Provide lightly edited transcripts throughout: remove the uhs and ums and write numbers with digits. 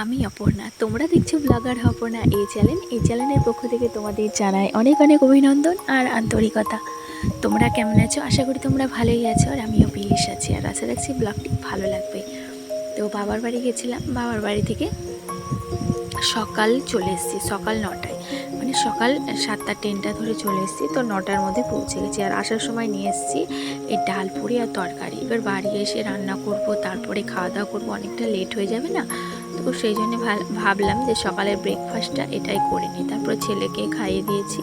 আমি অপর্ণা, তোমরা দেখছো ব্লগার অপর্ণা এই চ্যানেলের পক্ষ থেকে তোমাদের জানাই অনেক অনেক অভিনন্দন আর আন্তরিকতা। তোমরা কেমন আছো? আশা করি তোমরা ভালোই আছো, আর আমিও বেশ আছি, আর আশা রাখছি ব্লগটি ভালো লাগবে। তো বাবার বাড়ি গেছিলাম, বাবার বাড়ি থেকে সকাল চলে এসেছি, সকাল 9টায়, মানে সকাল 7টা ট্রেনটা ধরে চলে এসেছি। তো 9টার মধ্যে পৌঁছে গেছি, আর আসার সময় নিয়ে এসেছি এই ডাল পুরি আর তরকারি। এবার বাড়ি এসে রান্না করব, তারপরে খাওয়া দাওয়া করবো, অনেকটা লেট হয়ে যাবে না? তো সেই জন্য ভাবলাম যে সকালের ব্রেকফাস্টটা এটাই করে নিই। তারপরে ছেলেকে খাইয়ে দিয়েছি,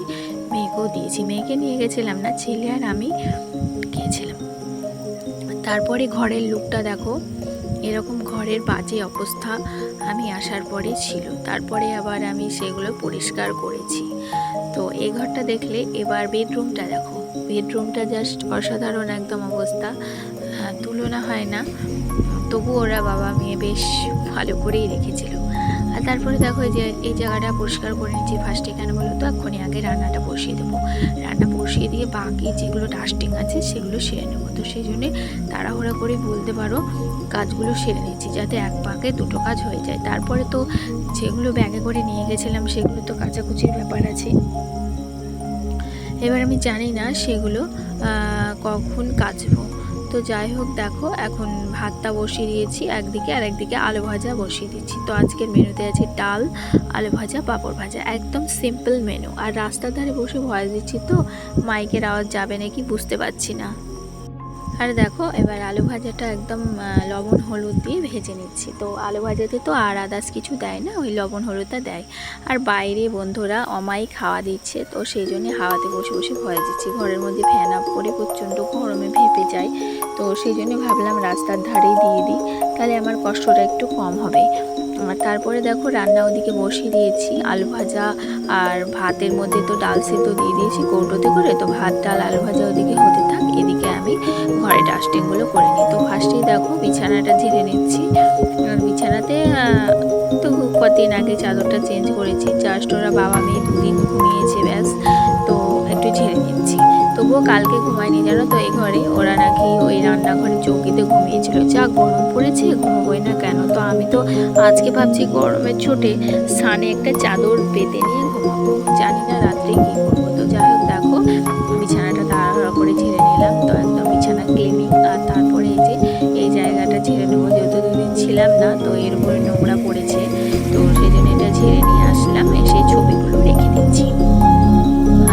মেয়েকেও দিয়েছি। মেয়েকে নিয়ে গেছিলাম না, ছেলে আর আমি গিয়েছিলাম। তারপরে ঘরের লুকটা দেখো, এরকম ঘরের বাজে অবস্থা আমি আসার পরে ছিল। তারপরে আবার আমি সেগুলো পরিষ্কার করেছি। তো এই ঘরটা দেখলে, এবার বেডরুমটা দেখো, বেডরুমটা জাস্ট অসাধারণ একদম অবস্থা, তুলনা হয় না। তবু ওরা বাবা মেয়ে বেশ ভালো করেই রেখেছিল। আর তারপরে দেখো যে এই জায়গাটা পরিষ্কার করে নিচ্ছি। ফার্স্টে কেন বলো তো, এক্ষুনি আগে রান্নাটা বসিয়ে দেবো। রান্না বসিয়ে দিয়ে বাকি যেগুলো ডাস্টিং আছে সেগুলো সেরে নেবো। তো সেই জন্যে তাড়াহুড়া করে বলতে পারো কাজগুলো সেরে নিচ্ছি, যাতে এক পাকে দুটো কাজ হয়ে যায়। তারপরে তো যেগুলো ব্যাগে করে নিয়ে গেছিলাম সেগুলো তো কাচাকুচির ব্যাপার আছে। এবার আমি জানি না সেগুলো কখন কাচবো। তো যাই হোক, দেখো এখন ভাতটা বসিয়ে দিয়েছি একদিকে, আর একদিকে আলু ভাজা বসিয়ে দিচ্ছি। তো আজকের মেনুতে আছে ডাল, আলু ভাজা, পাঁপড় ভাজা, একদম সিম্পল মেনু। আর রাস্তার ধারে বসে ভয়েস দিচ্ছি, তো মাইকের আওয়াজ যাবে নাকি বুঝতে পারছি না। আর দেখো এবার আলু ভাজাটা একদম লবণ হলুদ দিয়ে ভেজে নিচ্ছি। তো আলু ভাজাতে তো আর আদার্স কিছু দেয় না, ওই লবণ হলুদটা দেয়। আর বাইরে বন্ধুরা অমায়িক হাওয়া দিচ্ছে, তো সেই জন্যে হাওয়াতে বসে বসে ভয় দিচ্ছি। ঘরের মধ্যে ফ্যান অফ করে প্রচণ্ড গরমে ভেপে যায়। তো সেই জন্য ভাবলাম রাস্তার ধারেই দিয়ে দিই, তাহলে আমার কষ্টটা একটু কম হবে। আর তারপরে দেখো রান্না ওদিকে বসিয়ে দিয়েছি, আলু ভাজা আর ভাতের মধ্যে তো ডাল সেদ্ধ দিয়ে দিয়েছি কৌটোতে করে। তো ভাত ডাল আলু ভাজা ওদিকে হতে থাক, এদিকে আমি ঘরে ডাস্টিংগুলো করে নিই। তো ফার্স্টেই দেখো বিছানাটা ঝেড়ে নিচ্ছি। আর বিছানাতে তো কদিন আগে চাদরটা চেঞ্জ করেছি, জাস্ট ওরা বাবা মেয়ে দুদিন ঘুমিয়েছে ব্যাস। তো একটু ঝেড়ে নিচ্ছি। তবুও কালকে ঘুমায়নি জানো তো, এই ঘরে ওরা নাকি ওই রান্নাঘরে চৌকিতে ঘুমিয়েছিল। যা গরম পড়েছে, ঘুমোবই না কেন? তো আমি তো আজকে ভাবছি গরমের ছোটে সানে একটা চাদর পেতে নিয়ে ঘুমাবো, জানি না রাত্রে কী করবো। তো যাই হোক দেখো বিছানাটা তাড়াহুড়া করে ঝেড়ে নিলাম। তো একদম বিছানা ক্লিনিং। আর তারপরে এই যে এই জায়গাটা ঝেড়ে নেবো, যেহেতু দুদিন ছিলাম না, তো এর উপরে নোংরা পড়েছে। তো সেই জন্য এটা ঝেড়ে নিয়ে আসলাম, এসে ছবিগুলো রেখে দিচ্ছি।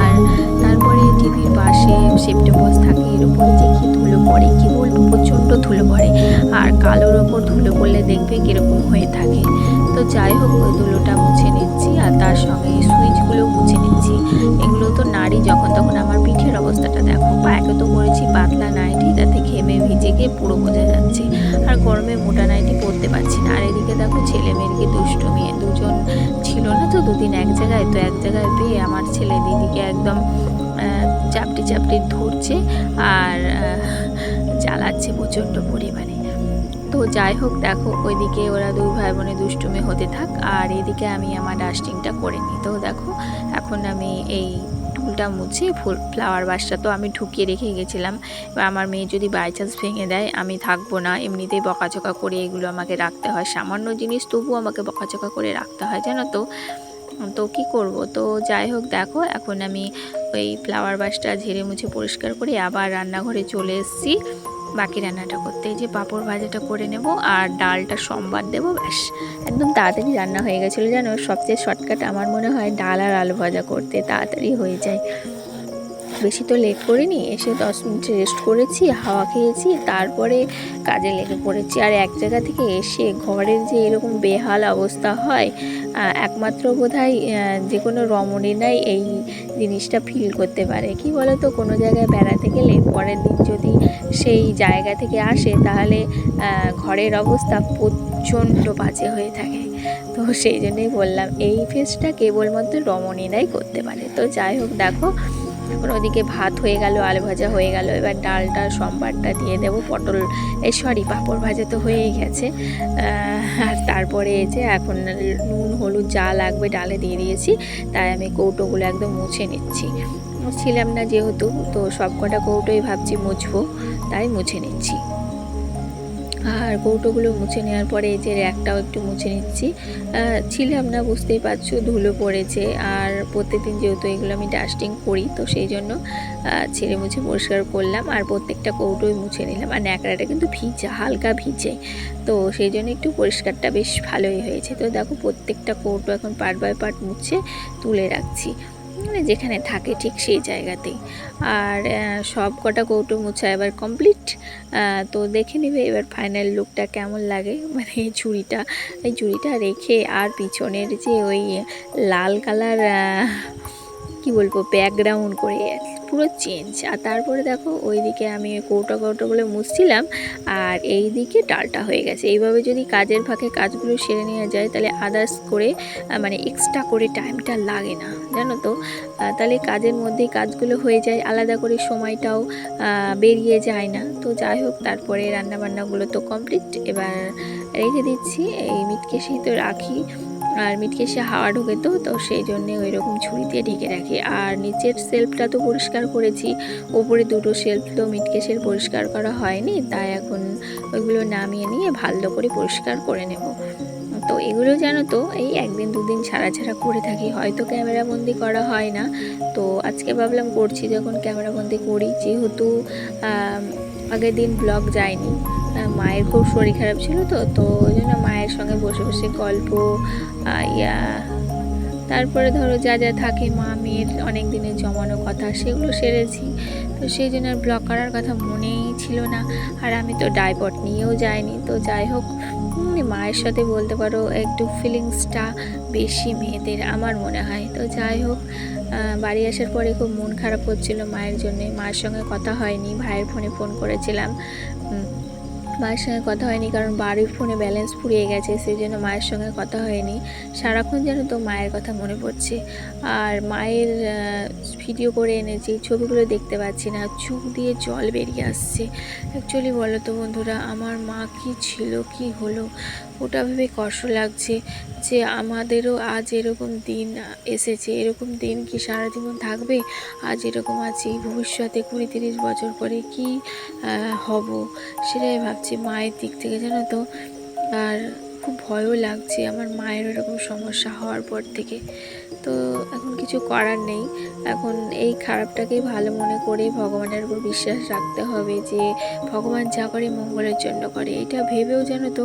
আর তারপরে টিভির পাশে সেপ্টেম বক্স থাকে, এর উপরে যে কী ধুলো পড়ে কী বলবো, প্রচণ্ড ধুলো পড়ে। আর কালোর ওপর ধুলো পড়লে দেখবে কীরকম হয়ে থাকে। তো যাই হোক ওই ধুলোটা মুছে নিচ্ছি, আর তার সঙ্গে এই সুইচগুলো মুছে নিচ্ছি। এগুলো তো নাড়ি যখন তখন। আমার পিঠের অবস্থাটা দেখো, পায়ে তো পরেছি পাতলা নাইটি, তাতে ঘেমে ভিজে গিয়ে পুরো বোঝা যাচ্ছে। আর গরমে মোটা নাইটি পরতে পারছি না। আর এদিকে দেখো ছেলে মেয়েকে দুষ্টুমি, দুজন ছিল না তো দুদিন এক জায়গায়, তো এক জায়গায় পেয়ে আমার ছেলে দিদিকে একদম চাপটি চাপটি ধরছে আর জ্বালাচ্ছে প্রচণ্ড পরিমাণে। তো যাই হোক দেখো ওইদিকে ওরা দুই ভাই বোনে দুষ্টুমি হতে থাক, আর এদিকে আমি আমার ডাস্টিংটা করে নিই। তো দেখো এখন আমি এই টুলটা মুছে ফ্লাওয়ার বাসটা তো আমি ঢুকিয়ে রেখে গেছিলাম। এবার আমার মেয়ে যদি বাই চান্স ভেঙে দেয়, আমি থাকবো না, এমনিতেই বকাঝকা করে এগুলো আমাকে রাখতে হয়। সামান্য জিনিস তবুও আমাকে বকাঝকা করে রাখতে হয় জানো তো। তো কী করব? তো যাই হোক দেখো এখন আমি ওই ফ্লাওয়ার বাসটা ঝেড়ে মুছে পরিষ্কার করে আবার রান্নাঘরে চলে এসেছি বাকি রান্নাটা করতে। এই যে পাঁপড় ভাজাটা করে নেব আর ডালটা সোমবার দেবো, ব্যাস একদম তাড়াতাড়ি রান্না হয়ে গেছিলো জানো। সবচেয়ে শর্টকাট আমার মনে হয় ডাল আর আলু ভাজা করতে, তাড়াতাড়ি হয়ে যায়। বেশি তো লেট করিনি, এসে 10 মিনিট রেস্ট করেছি, হাওয়া খেয়েছি, তারপরে কাজে লেগে পড়েছি। আর এক জায়গা থেকে এসে ঘরের যে এরকম বেহাল অবস্থা হয়, একমাত্র বোধহয় যে কোনো রমণীরাই এই জিনিসটা ফিল করতে পারে। কি বলো তো, কোনো জায়গায় বেড়াতে গেলে পরের দিন যদি সেই জায়গা থেকে আসে, তাহলে ঘরের অবস্থা প্রচণ্ড বাজে হয়ে থাকে। তো সেই জন্যই বললাম এই ফেসটা কেবলমাত্র রমণীরাই করতে পারে। তো যাই হোক দেখো এখন ওদিকে ভাত হয়ে গেল, আলু ভাজা হয়ে গেল, এবার ডালটা সোমবারটা দিয়ে দেবো। পাঁপড় ভাজা তো হয়েই গেছে। আর তারপরে এই যে এখন নুন হলুদ যা লাগবে ডালে দিয়ে দিয়েছি, তাই আমি কৌটোগুলো একদম মুছে নিচ্ছি। ছিলাম না যেহেতু, তো সব কটা কৌটোই ভাবছি মুছবো, তাই মুছে নিচ্ছি। আর কৌটোগুলো মুছে নেওয়ার পরে এই যে র্যাকটাও একটু মুছে নিচ্ছি। ছিলাম না, বুঝতেই পারছো, ধুলো পড়েছে। আর প্রত্যেকদিন যেহেতু এগুলো আমি ডাস্টিং করি, তো সেই জন্য ছেড়ে মুছে পরিষ্কার করলাম। আর প্রত্যেকটা কৌটোই মুছে নিলাম। আর ন্যাকড়াটা কিন্তু ভিজা, হালকা ভিজে, তো সেই জন্য একটু পরিষ্কারটা বেশ ভালোই হয়েছে। তো দেখো প্রত্যেকটা কৌটো এখন পার্ট বাই পার্ট মুছে তুলে রাখছি, মানে যেখানে থাকে ঠিক সেই জায়গাতেই। আর সব কটা কৌটো মোছা এবার কমপ্লিট। তো দেখে নেবে এবার ফাইনাল লুকটা কেমন লাগে। মানে এই ঝুড়িটা রেখে আর পিছনের যে ওই লাল কালার কি বলবো ব্যাকগ্রাউন্ড করে পুরো চেঞ্জ। আর তারপরে দেখো ওইদিকে আমি কৌটোগুলো মুছছিলাম আর এই দিকে ডালটা হয়ে গেছে। এইভাবে যদি কাজের ফাঁকে কাজগুলো সেরে নেওয়া যায় তাহলে আদার্স করে মানে এক্সট্রা করে টাইমটা লাগে না, জানো তো। তাহলে কাজের মধ্যেই কাজগুলো হয়ে যায়, আলাদা করে সময়টাও বেরিয়ে যায় না। তো যাই হোক, তারপরে রান্নাবান্নাগুলো তো কমপ্লিট। এবার রেখে দিচ্ছি, এই মিটকেশেই তো রাখি, আর মিটকেশে হাওয়া ঢোকে, তো সেই জন্যে ওই রকম ঝুড়িতে ঢেকে রাখি। আর নিচের সেলফটা তো পরিষ্কার করেছি, ওপরে দুটো সেলফ তো মিটকেশের পরিষ্কার করা হয়নি, তাই এখন ওইগুলো নামিয়ে নিয়ে ভালো করে পরিষ্কার করে নেব। তো এগুলো জানো তো এই একদিন দুদিন ছাড়া করে থাকি, হয়তো ক্যামেরাবন্দি করা হয় না। তো আজকে ভাবলাম করছি, যখন ক্যামেরাবন্দি করি, যেহেতু আগের দিন ব্লগ যায়নি, মায়ের খুব শরীর খারাপ ছিল, তো ওই জন্য মায়ের সঙ্গে বসে বসে গল্প, তারপরে ধরো যা যা থাকে মা মেয়ের অনেক দিনের জমানো কথা, সেগুলো সেরেছি। তো সেই জন্য আর ব্লগ করার কথা মনেই ছিল না। আর আমি তো ডাইপড নিয়েও যাইনি। তো যাই হোক, মায়ের সাথে বলতে পারো একটু ফিলিংসটা বেশি মেয়েদের, আমার মনে হয়। তো যাই হোক, বাড়ি আসার পরে খুব মন খারাপ হচ্ছিল মায়ের জন্যে। মায়ের সঙ্গে কথা হয়নি, ভাইয়ের ফোন করেছিলাম, মায়ের সঙ্গে কথা হয়নি, কারণ বাড়ির ফোনে ব্যালেন্স ফুরিয়ে গেছে, সেই জন্য মায়ের সঙ্গে কথা হয়নি। সারাক্ষণ যেন তো মায়ের কথা মনে পড়ছে। আর মায়ের ভিডিও করে এনেছি, ছবিগুলো দেখতে পাচ্ছি না, চোখ দিয়ে জল বেরিয়ে আসছে। অ্যাকচুয়ালি বলো তো বন্ধুরা, আমার মা কি ছিল, কি হলো, ওটা ভেবে কষ্ট লাগছে যে আমাদেরও আজ এরকম দিন এসেছে। এরকম দিন কি সারা জীবন থাকবে? আজ এরকম আছি, ভবিষ্যতে 20-30 বছর পরে কি হব, সেটাই ভাবছি মায়ের দিক থেকে, জানো তো। আর খুব ভয়ও লাগছে আমার মায়ের এরকম সমস্যা হওয়ার পর থেকে। তো এখন কিছু করার নেই, এখন এই খারাপটাকেই ভালো মনে করে ভগবানের উপর বিশ্বাস রাখতে হবে যে ভগবান যা করে মঙ্গলের জন্য করে। এটা ভেবেও জানো তো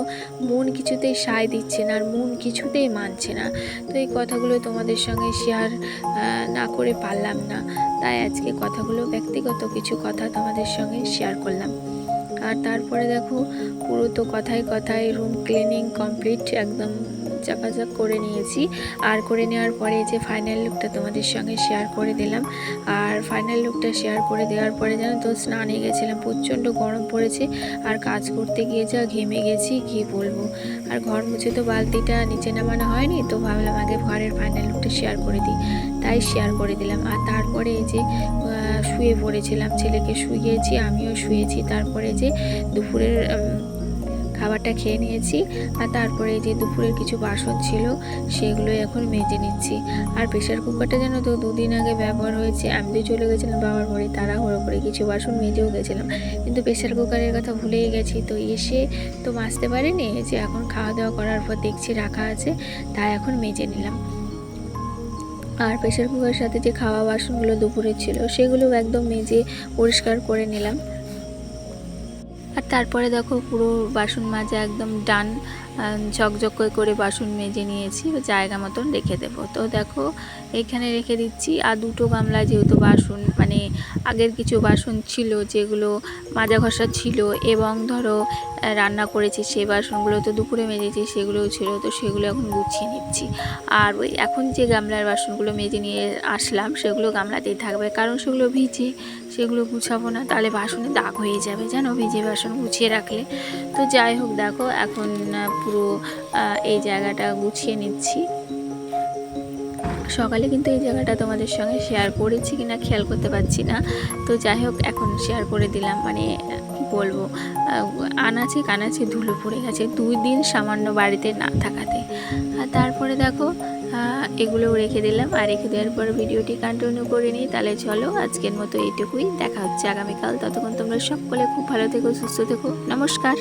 মন কিছুতেই সায় দিচ্ছে না, আর মন কিছুতেই মানছে না। তো এই কথাগুলো তোমাদের সঙ্গে শেয়ার না করে পারলাম না, তাই আজকে কথাগুলো ব্যক্তিগত কিছু কথা তোমাদের সঙ্গে শেয়ার করলাম। আর তারপরে দেখো পুরো তো কথায় রুম ক্লিনিং কমপ্লিট, একদম চাকাচাক করে নিয়েছি। আর করে নেওয়ার পরে যে ফাইনাল লুকটা তোমাদের সঙ্গে শেয়ার করে দিলাম। আর ফাইনাল লুকটা শেয়ার করে দেওয়ার পরে জানো তো স্নানে গেছিলাম, প্রচণ্ড গরম পড়েছে, আর কাজ করতে গিয়ে যা ঘেমে গেছি কি বলবো। আর ঘর মুছে তো বালতিটা নিচে নামানো হয়নি, তো ভাবলাম আগে ঘরের ফাইনাল লুকটা শেয়ার করে দিই, তাই শেয়ার করে দিলাম। আর তারপরে এই যে শুয়ে পড়েছিলাম, ছেলেকে শুয়েছি, আমিও শুয়েছি। তারপরে যে দুপুরের খাবারটা খেয়ে নিয়েছি। আর তারপরে যে দুপুরের কিছু বাসন ছিল সেগুলো এখন মেজে নিচ্ছি। আর প্রেশার কুকারটা যেন তো 2 দিন আগে ব্যবহার হয়েছে, আমি তো চলে গেছিলাম বাবার বাড়ি, তাড়াহুড়ো করে কিছু বাসন মেজেও গেছিলাম, কিন্তু প্রেশার কুকারের কথা ভুলেই গেছি। তো এসে তো মাজতে পারিনি, যে এখন খাওয়া দাওয়া করার পর দেখছি রাখা আছে, তাই এখন মেজে নিলাম। আর প্রেশার কুকারের সাথে যে খাওয়া বাসনগুলো দুপুরে ছিল সেগুলো একদম মেজে পরিষ্কার করে নিলাম। আর তারপরে দেখো পুরো বাসন মাজা একদম ডান, ঝকঝক করে বাসন মেজে নিয়েছি, জায়গা মতন রেখে দেবো। তো দেখো এখানে রেখে দিচ্ছি। আর দুটো গামলা যেহেতু বাসন, মানে আগের কিছু বাসন ছিল যেগুলো মাজা ঘষা ছিল, এবং ধরো রান্না করেছি সেই বাসনগুলো তো দুপুরে মেজেছি, সেগুলোও ছিল, তো সেগুলো এখন গুছিয়ে নিচ্ছি। আর ওই এখন যে গামলার বাসনগুলো মেজে নিয়ে আসলাম সেগুলো গামলাতেই থাকবে, কারণ সেগুলো ভিজে, সেগুলো গুছাবো না, তাহলে বাসনে দাগ হয়ে যাবে, জানো, ভিজে বাসন গুছিয়ে রাখলে। তো যাই হোক, দেখো এখন পুরো এই জায়গাটা গুছিয়ে নিচ্ছি। সকালে কিন্তু এই জায়গাটা তোমাদের সঙ্গে শেয়ার করেছি কিনা খেয়াল করতে পারছি না, তো যাই হোক এখন শেয়ার করে দিলাম। মানে কি বলবো, আনাচে কানাচে ধুলো পড়ে গেছে 2 দিন সামান্য বাড়িতে না থাকাতে। আর তারপরে দেখো এগুলোও রেখে দিলাম। আর রেখে দেওয়ার পর ভিডিওটি কন্টিনিউ করে নিই। তাহলে চলো আজকের মতো এইটুকুই, দেখা হচ্ছে আগামীকাল। ততক্ষণ তোমরা সকলে খুব ভালো থেকো, সুস্থ থেকো, নমস্কার।